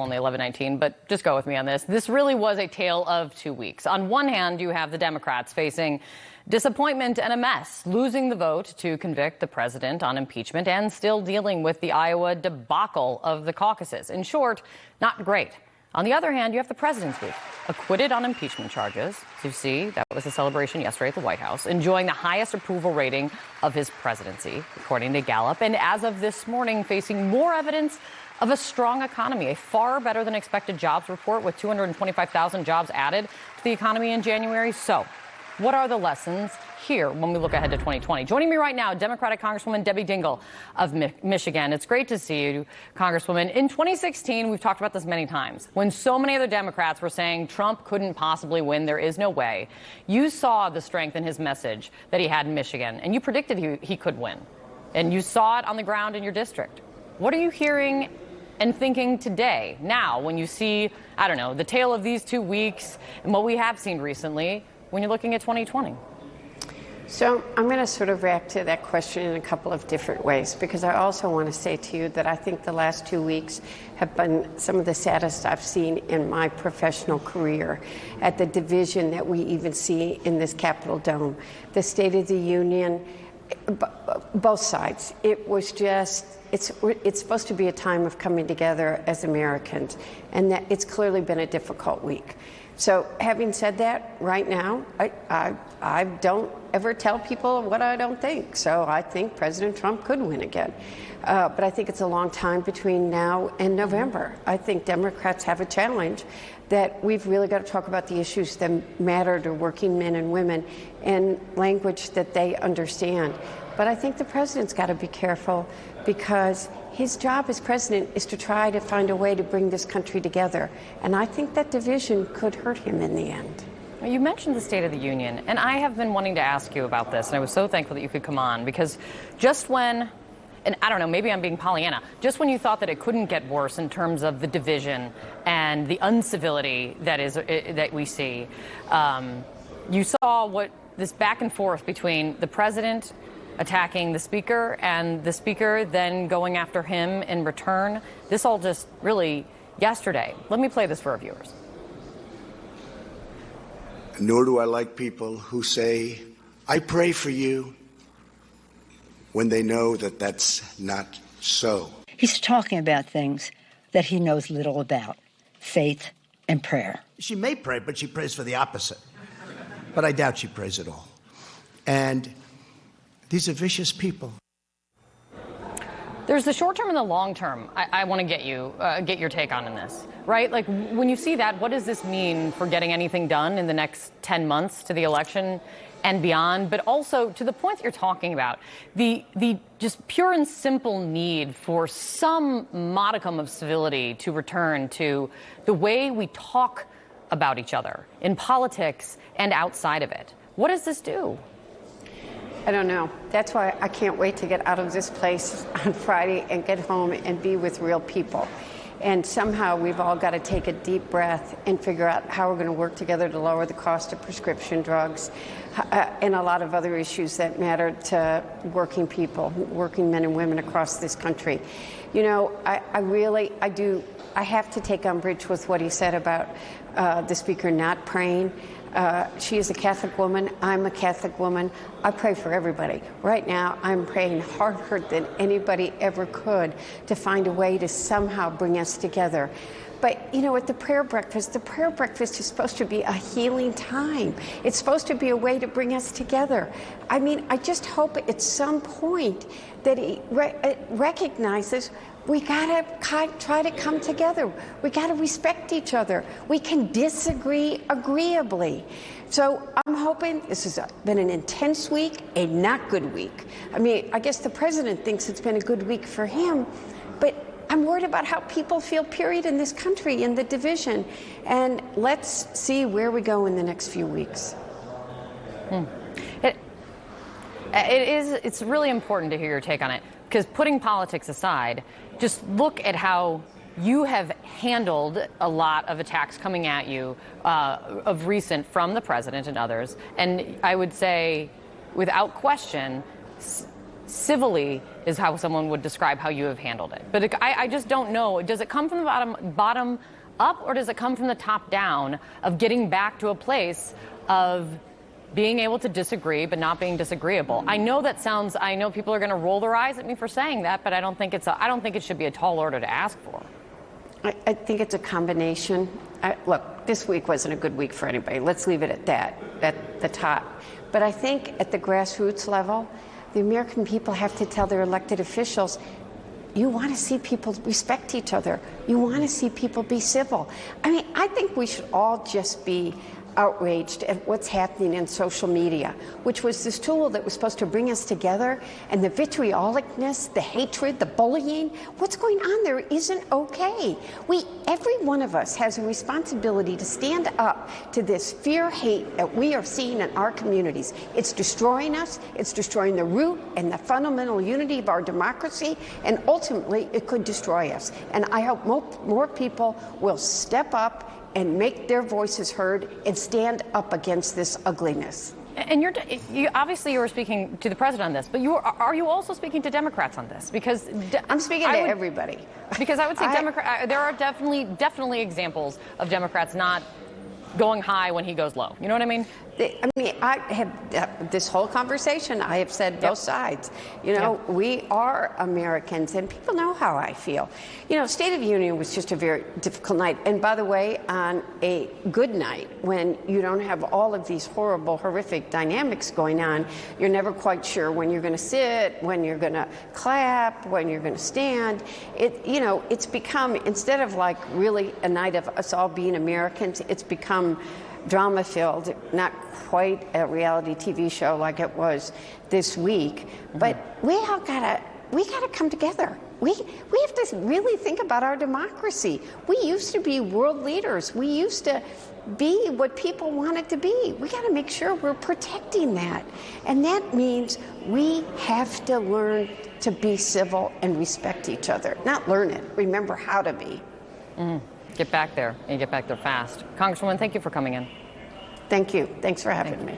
only 11:19, but just go with me on this. This really was a tale of 2 weeks. On one hand, you have the Democrats facing disappointment and a mess, losing the vote to convict the president on impeachment and still dealing with the Iowa debacle of the caucuses. In short, not great. On the other hand, you have the president's week, acquitted on impeachment charges. As you see, that was a celebration yesterday at the White House, enjoying the highest approval rating of his presidency, according to Gallup. And as of this morning, facing more evidence of a strong economy, a far better than expected jobs report with 225,000 jobs added to the economy in January. So what are the lessons here when we look ahead to 2020? Joining me right now, Democratic Congresswoman Debbie Dingell of Michigan. It's great to see you, Congresswoman. In 2016, we've talked about this many times, when so many other Democrats were saying Trump couldn't possibly win, there is no way. You saw the strength in his message that he had in Michigan, and you predicted he could win. And you saw it on the ground in your district. What are you hearing and thinking today, now, when you see, I don't know, the tale of these 2 weeks and what we have seen recently when you're looking at 2020? So I'm going to sort of react to that question in a couple of different ways, because I also want to say to you that I think the last 2 weeks have been some of the saddest I've seen in my professional career, at the division that we even see in this Capitol Dome. The State of the Union, both sides. It was just, it's supposed to be a time of coming together as Americans, and that it's clearly been a difficult week. So having said that, right now, I don't ever tell people what I don't think. So I think President Trump could win again. But I think it's a long time between now and November. I think Democrats have a challenge that we've really got to talk about the issues that matter to working men and women in language that they understand. But I think the president's got to be careful, because his job as president is to try to find a way to bring this country together. And I think that division could hurt him in the end. You mentioned the State of the Union, and I have been wanting to ask you about this, and I was so thankful that you could come on, because just when, and I don't know, maybe I'm being Pollyanna, just when you thought that it couldn't get worse in terms of the division and the uncivility that we see, you saw what this back and forth between the president attacking the speaker and the speaker then going after him in return. This all just really yesterday. Let me play this for our viewers. Nor do I like people who say, I pray for you, when they know that that's not so. He's talking about things that he knows little about, faith and prayer. She may pray, but she prays for the opposite. But I doubt she prays at all. And these are vicious people. There's the short term and the long term. I want to get your take on in this, right? Like, when you see that, what does this mean for getting anything done in the next 10 months to the election and beyond? But also, to the point that you're talking about, the just pure and simple need for some modicum of civility to return to the way we talk about each other in politics and outside of it. What does this do? I don't know. That's why I can't wait to get out of this place on Friday and get home and be with real people. And somehow we've all got to take a deep breath and figure out how we're going to work together to lower the cost of prescription drugs and a lot of other issues that matter to working people, working men and women across this country. You know, I have to take umbrage with what he said about the speaker not praying. She is a Catholic woman. I'm a Catholic woman. I pray for everybody. Right now, I'm praying harder than anybody ever could to find a way to somehow bring us together. But, you know, at the prayer breakfast is supposed to be a healing time. It's supposed to be a way to bring us together. I mean, I just hope at some point that he recognizes we gotta try to come together. We gotta respect each other. We can disagree agreeably. So I'm hoping this has been an intense week, a not good week. I mean, I guess the president thinks it's been a good week for him, but I'm worried about how people feel, period, in this country, in the division. And let's see where we go in the next few weeks. It's really important to hear your take on it, because putting politics aside, just look at how you have handled a lot of attacks coming at you of recent from the president and others. And I would say, without question, civilly is how someone would describe how you have handled it. But I just don't know. Does it come from the bottom up, or does it come from the top down of getting back to a place of being able to disagree but not being disagreeable? I know people are going to roll their eyes at me for saying that, but I don't think it should be a tall order to ask for. I think it's a combination. Look, this week wasn't a good week for anybody. Let's leave it at that, at the top. But I think at the grassroots level, the American people have to tell their elected officials, you want to see people respect each other. You want to see people be civil. I mean, I think we should all just be outraged at what's happening in social media, which was this tool that was supposed to bring us together, and the vitriolicness, the hatred, the bullying, what's going on there isn't okay. Every one of us has a responsibility to stand up to this fear, hate that we are seeing in our communities. It's destroying us, it's destroying the root and the fundamental unity of our democracy, and ultimately it could destroy us. And I hope more people will step up and make their voices heard and stand up against this ugliness. And you obviously you were speaking to the president on this, but are you also speaking to Democrats on this? Because I'm speaking to everybody. Because I would say there are definitely examples of Democrats not going high when he goes low. You know what I mean? I have this whole conversation, I have said both sides. You know, we are Americans, and people know how I feel. You know, State of the Union was just a very difficult night. And by the way, on a good night, when you don't have all of these horrible, horrific dynamics going on, you're never quite sure when you're going to sit, when you're going to clap, when you're going to stand. It's become, instead of like really a night of us all being Americans, it's become drama-filled, not quite a reality TV show like it was this week. But we gotta come together. We have to really think about our democracy. We used to be world leaders. We used to be what people wanted to be. We got to make sure we're protecting that. And that means we have to learn to be civil and respect each other. Not learn it, remember how to be. Get back there, and get back there fast. Congresswoman, thank you for coming in. Thank you. Thanks for having me.